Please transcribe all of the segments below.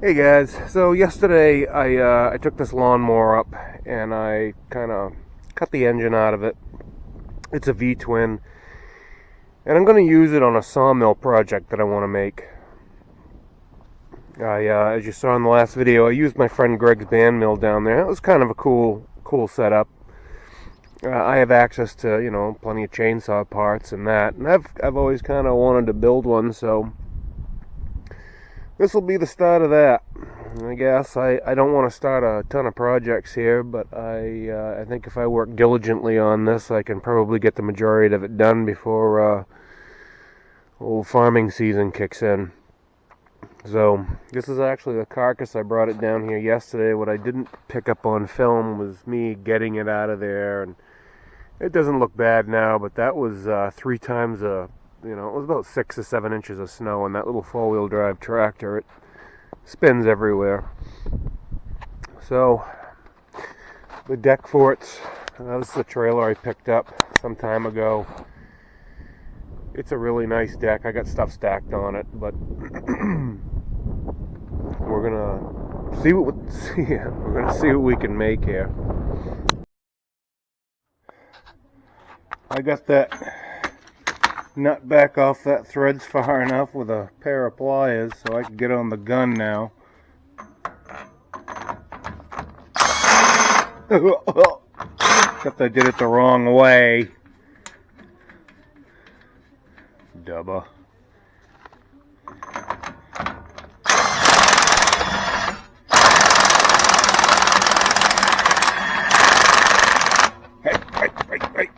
Hey guys, so yesterday I took this lawnmower up and I kind of cut the engine out of it. It's a V-twin, and I'm going to use it on a sawmill project that I want to make. As you saw in the last video, I used my friend Greg's band mill down there. It was kind of a cool setup. I have access to plenty of chainsaw parts and that, and I've always kind of wanted to build one, so this will be the start of that. I guess I don't want to start a ton of projects here, but I think if I work diligently on this, I can probably get the majority of it done before old farming season kicks in. So this is actually the carcass. I brought it down here yesterday. What I didn't pick up on film was me getting it out of there, and it doesn't look bad now, but that was 3 times it was about 6 or 7 inches of snow, and that little 4-wheel drive tractor, it spins everywhere. So the deck forts, this is the trailer I picked up some time ago. It's a really nice deck. I got stuff stacked on it, but we're gonna see what we can make here. I got that nut back off that threads far enough with a pair of pliers so I can get on the gun now. Except I did it the wrong way. Dubba. Hey.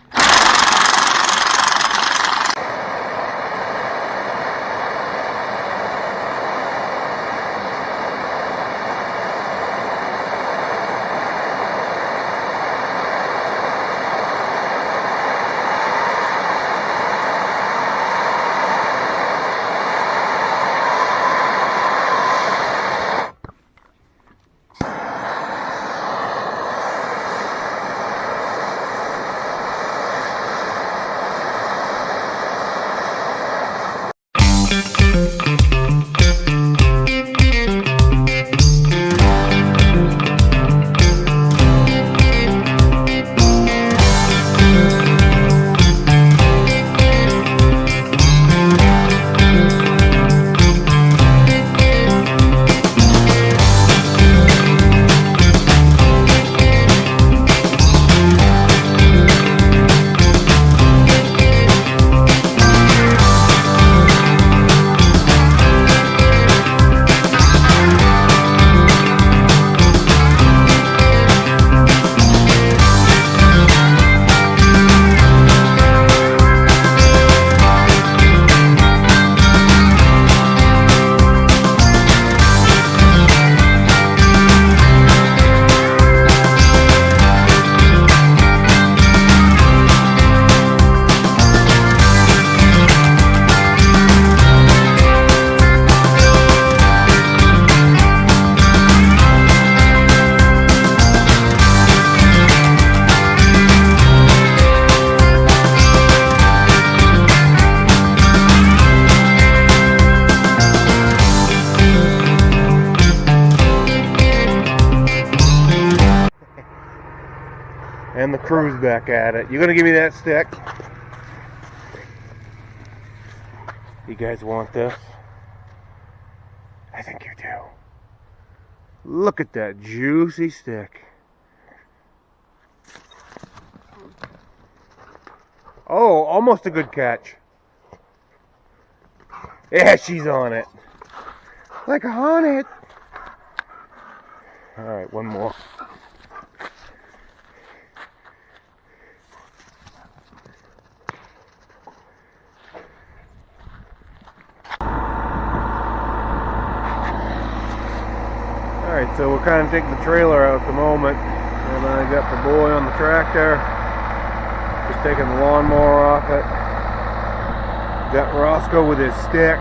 And the crew's back at it. You gonna give me that stick? You guys want this? I think you do. Look at that juicy stick. Oh, almost a good catch. Yeah, she's on it. Like a hornet. Alright, one more. Alright, so we're kind of taking the trailer out at the moment, and I got the boy on the tractor, just taking the lawnmower off it. Got Roscoe with his stick.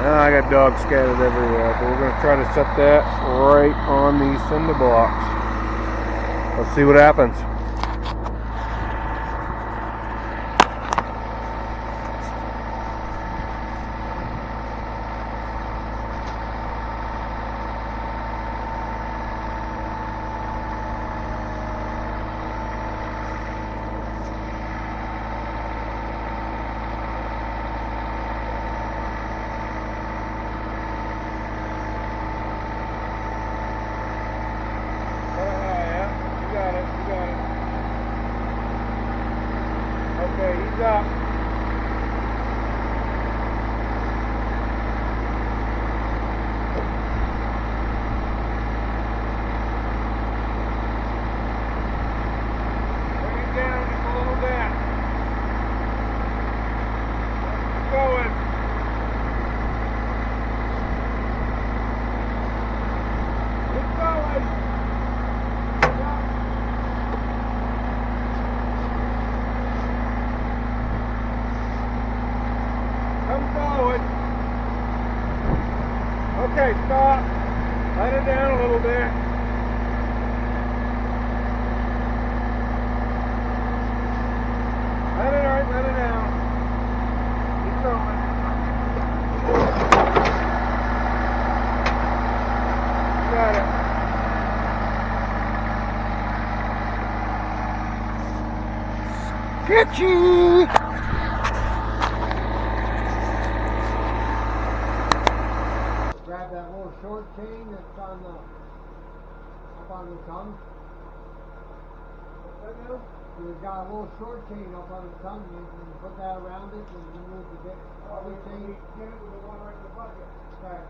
I got dogs scattered everywhere, but we're going to try to set that right on these cinder blocks. Let's see what happens. moving forward. Okay, stop. Let it down a little bit. Let it down. Keep going. Got it. Sketchy! Grab that little short chain that's up on the tongue. We've got a little short chain up on the tongue. You can put that around it and remove the bit. Other chain. Get it with the one right in the bucket. Okay.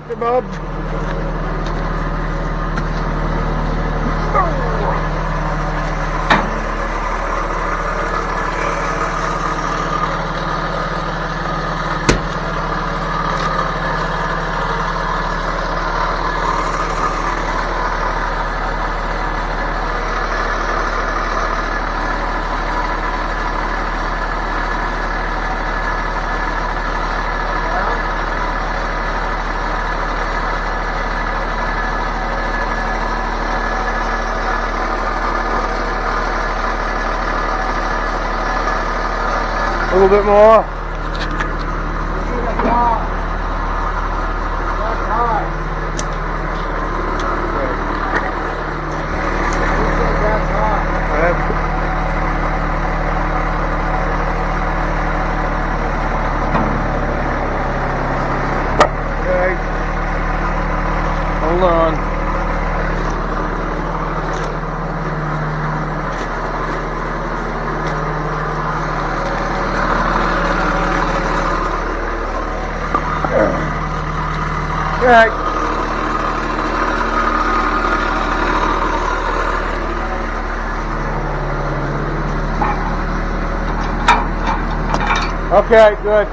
Okay, Bob. A little bit more. Okay. Hold on. Right. Okay, good.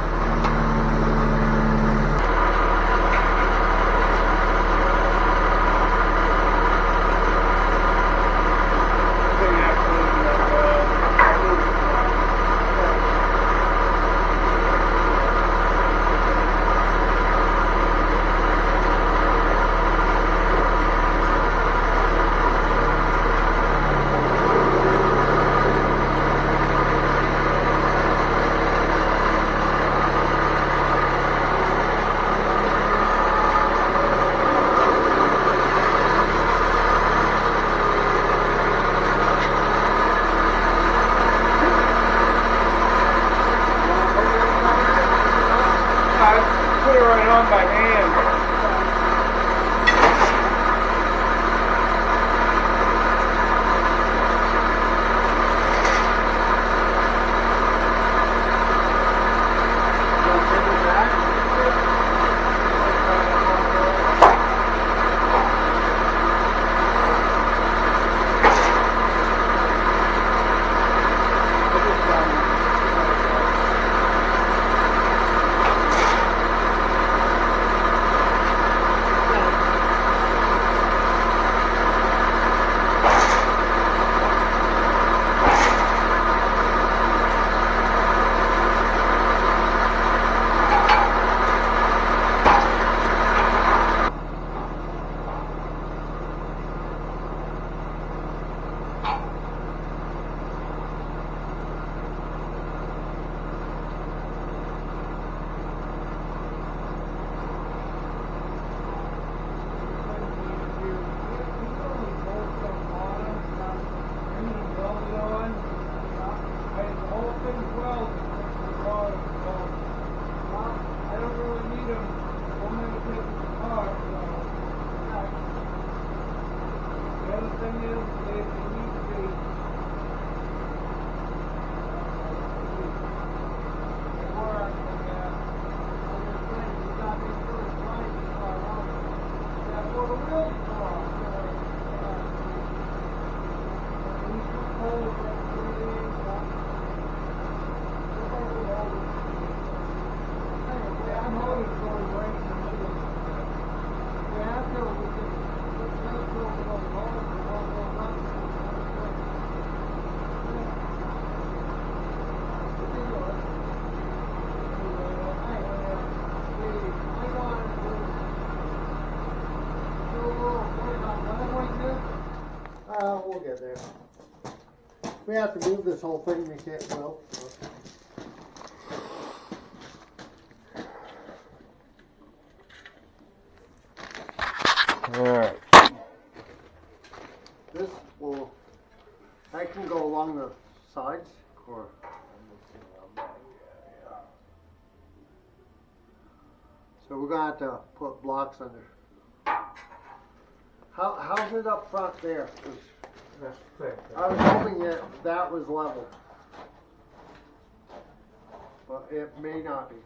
thing is, if you need to be work on your thing, you got to make sure it's right before I want it. That's where the wheels go off. When you put holes right through it in, I'm always going right in the middle. After we can put plates over those holes and all those up. We'll get there. We have to move this whole thing, we can't well. Alright. This will, I can go along the sides, or so we're gonna have to put blocks under. How's it up front there? 'Cause That's thick. I was hoping that was level, but it may not be.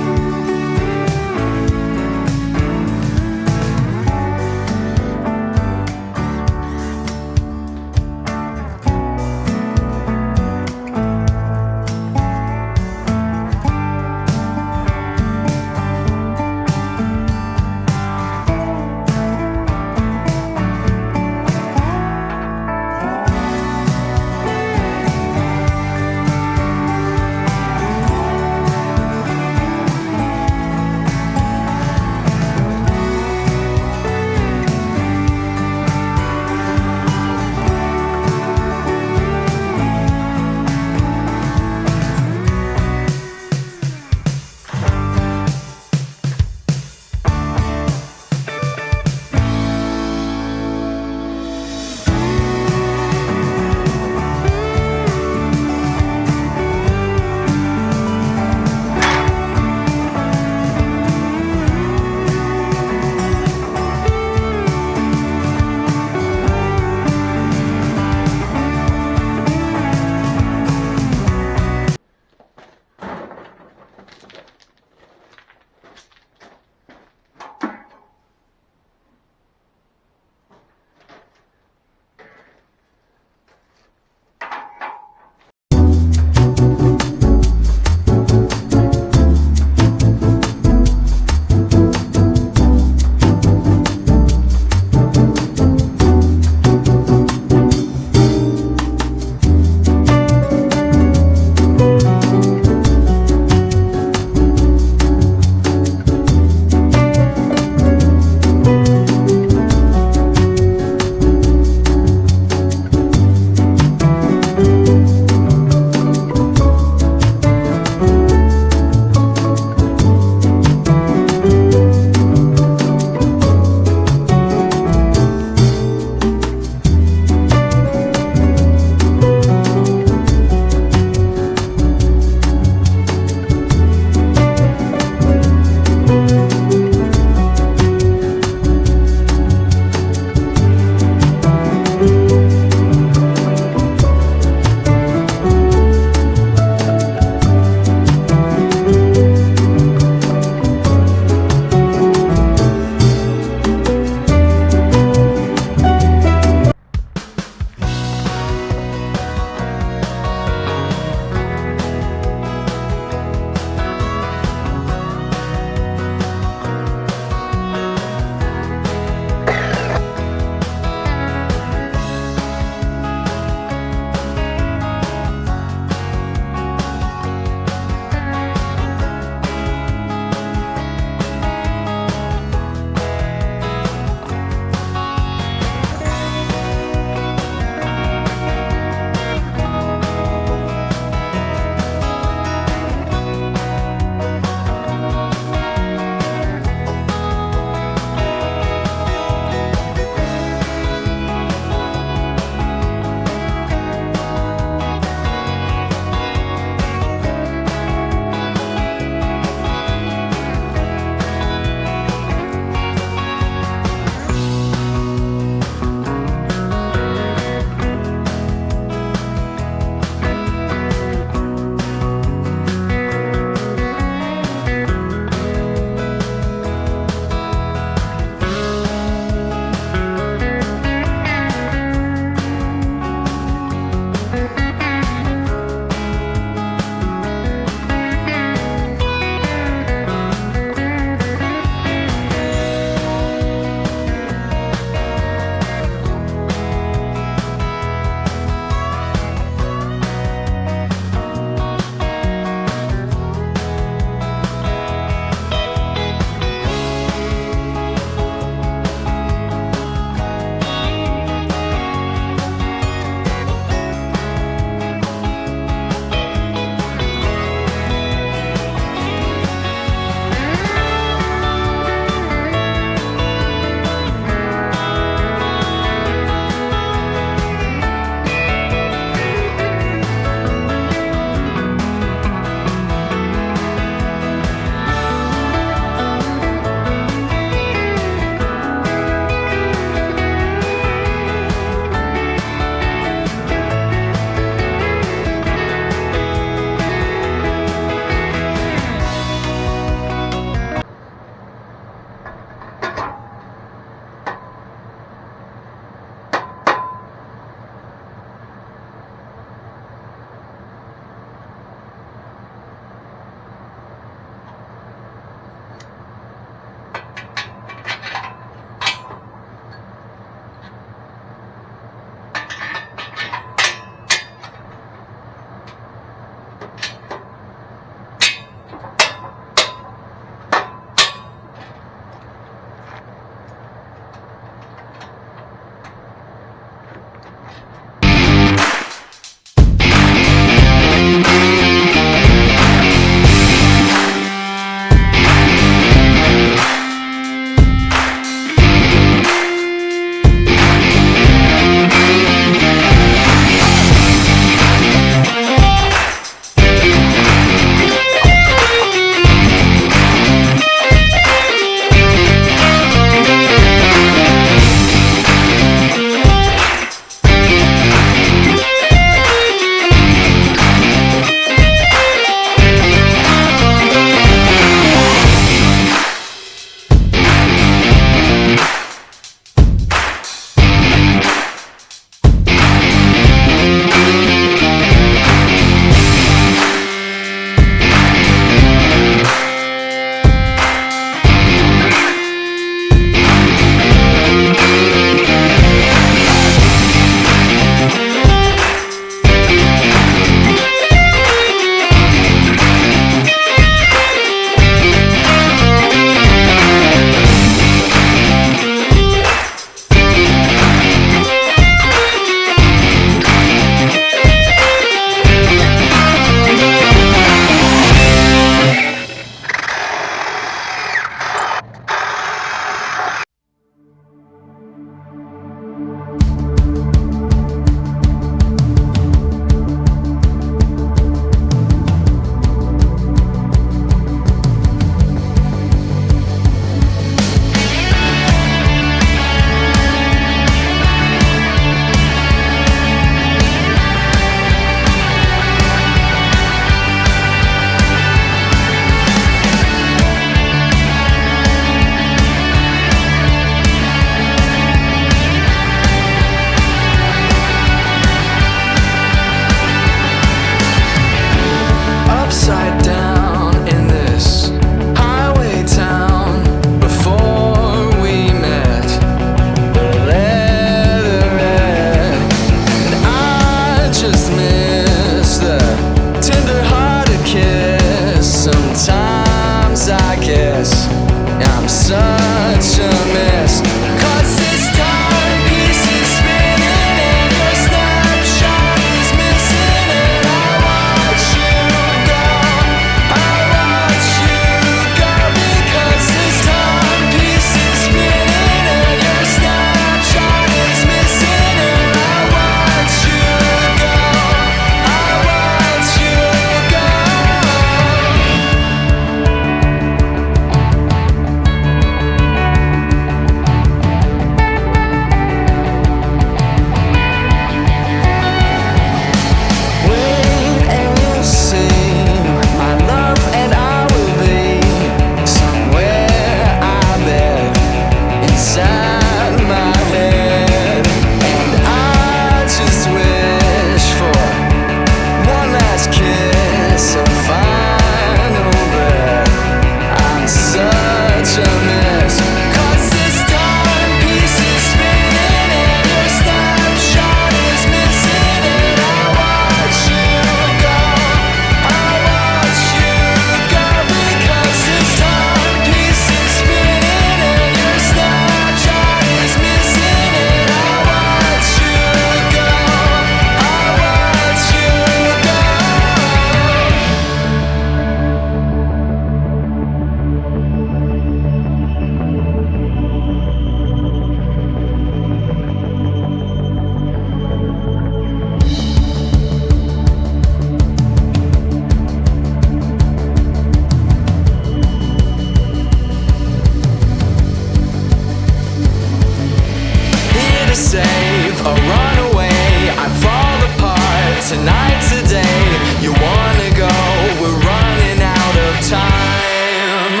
save or run away. I fall apart tonight, today. You wanna go, we're running out of time.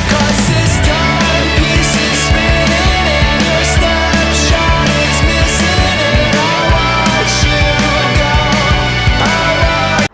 'Cause this timepiece is spinning and your snapshot is missing, and I watch you go. I watch.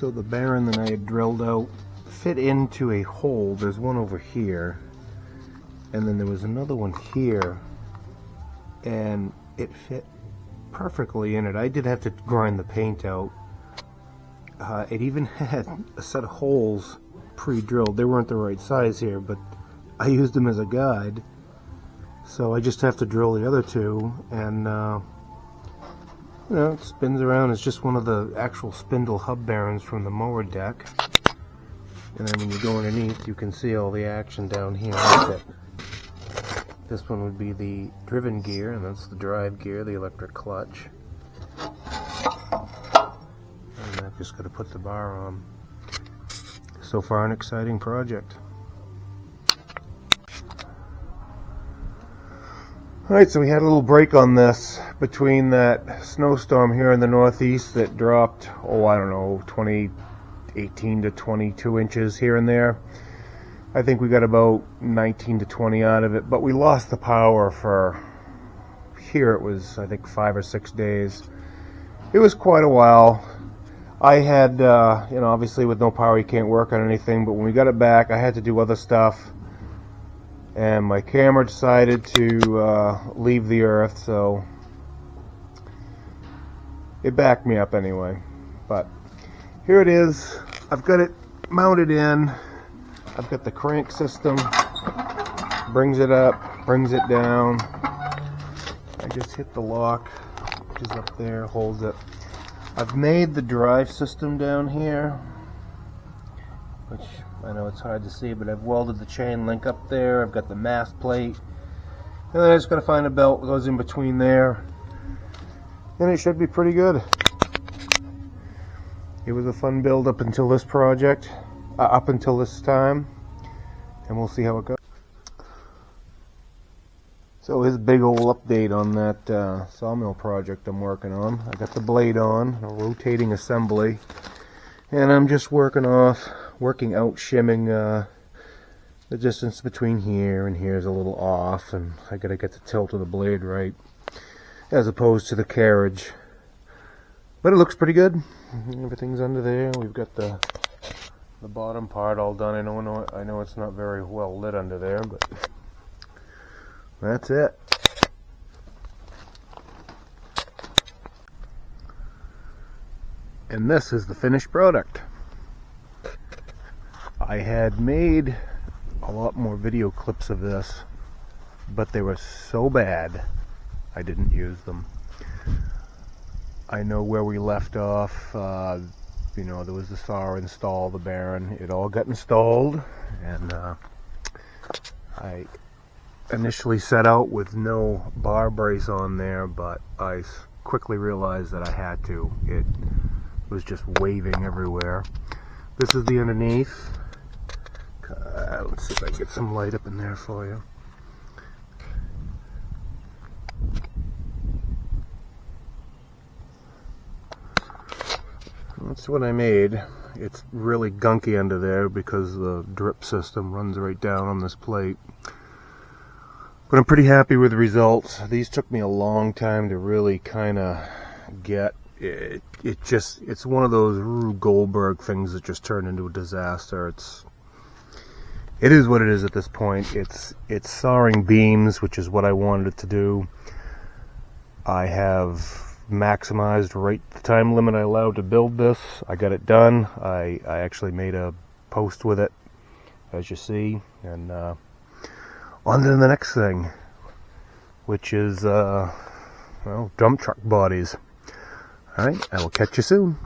So the bearing that I had drilled out fit into a hole. There's one over here, and then there was another one here, and it fit perfectly in it. I did have to grind the paint out. It even had a set of holes pre-drilled. They weren't the right size here, but I used them as a guide. So I just have to drill the other two, and you know, it spins around. It's just one of the actual spindle hub bearings from the mower deck. And then when you go underneath, you can see all the action down here. This one would be the driven gear, and that's the drive gear, the electric clutch. And I've just got to put the bar on. So far, an exciting project. Alright, so we had a little break on this between that snowstorm here in the northeast that dropped, I don't know, 18 to 22 inches here and there. I think we got about 19 to 20 out of it, but we lost the power for, here it was, I think 5 or 6 days. It was quite a while. I had, obviously with no power you can't work on anything, but when we got it back I had to do other stuff. And my camera decided to leave the earth, so it backed me up anyway. But here it is. I've got it mounted in. I've got the crank system. Brings it up, brings it down. I just hit the lock, which is up there, holds it. I've made the drive system down here, which I know it's hard to see, but I've welded the chain link up there. I've got the mast plate, and then I just got to find a belt that goes in between there, and it should be pretty good. It was a fun build up until this project, up until this time, and we'll see how it goes. So here's a big old update on that sawmill project I'm working on. I got the blade on, a rotating assembly, and I'm just working out shimming the distance between here and here is a little off, and I gotta get the tilt of the blade right as opposed to the carriage. But it looks pretty good. Everything's under there. We've got the bottom part all done. I know it's not very well lit under there, but that's it. And this is the finished product. I had made a lot more video clips of this, but they were so bad I didn't use them. I know where we left off. There was the saw install, the bearing. It all got installed, and I initially set out with no bar brace on there, but I quickly realized that I had to. It was just waving everywhere. This is the underneath. Let's see if I can get some light up in there for you. That's what I made. It's really gunky under there because the drip system runs right down on this plate. But I'm pretty happy with the results. These took me a long time to really kind of get. It's one of those Rube Goldberg things that just turned into a disaster. It is what it is at this point. It's sawing beams, which is what I wanted it to do. I have maximized right the time limit I allowed to build this. I got it done. I actually made a post with it, as you see, and on to the next thing, which is dump truck bodies. Alright, I will catch you soon.